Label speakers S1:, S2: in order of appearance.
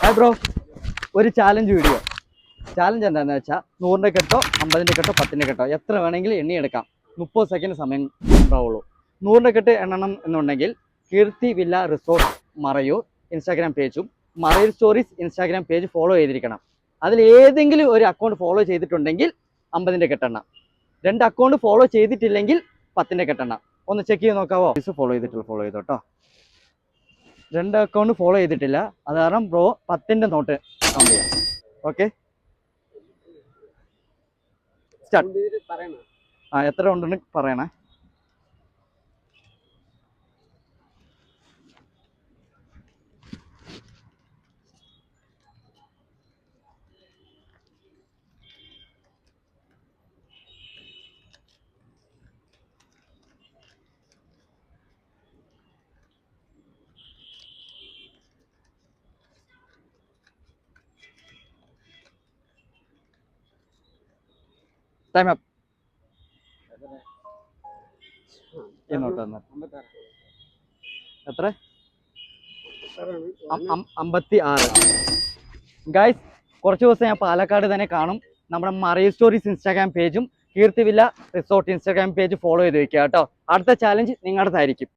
S1: Hi bro, ഒരു challenge video. Challenge എന്താണെന്ന് വെച്ചാൽ 100ന്റെ കെട്ടോ 50ന്റെ കെട്ടോ 10ന്റെ കെട്ടോ എത്ര വേണമെങ്കിലും എണ്ണിയെടുക്കാം. 30 സെക്കൻഡ് സമയം ഉണ്ടാവുള്ളൂ. 100ന്റെ കെട്ട് എണ്ണണം എന്നുണ്ടെങ്കിൽ Keerthi villa resort Marayoor Instagram പേജും Marayoor stories Instagram page follow ചെയ്തിരിക്കണം. അതിൽ ഏതെങ്കിലും ഒരു അക്കൗണ്ട് ഫോളോ ചെയ്തിട്ടുണ്ടെങ്കിൽ 50ന്റെ കെട്ടെണ്ണം, 2 അക്കൗണ്ട് ഫോളോ ചെയ്തിട്ടില്ലെങ്കിൽ 10ന്റെ കെട്ടെണ്ണം. ഒന്ന് ചെക്ക് ചെയ്ത് നോക്കാവോ? ഫോളോ ചെയ്തോട്ടോ. 2 അക്കൗണ്ട് ഫോളോ ചെയ്തിട്ടില്ല, അത് കാരണം ബ്രോ 10ന്റെ നോട്ട് കൗണ്ട് ചെയ്യാം. Okay, start. എത്ര ഉണ്ടെന്ന് പറയണേ. Time up. എത്ര? 56. ഗൈസ്, കുറച്ച് ദിവസം ഞാൻ പാലക്കാട് തന്നെ കാണും. നമ്മുടെ മറയൂർ സ്റ്റോറീസ് ഇൻസ്റ്റാഗ്രാം പേജും Keerthi villa resort Instagram page follow ചെയ്ത് വെക്കുക കേട്ടോ. അടുത്ത ചാലഞ്ച് നിങ്ങളുടേതായിരിക്കും.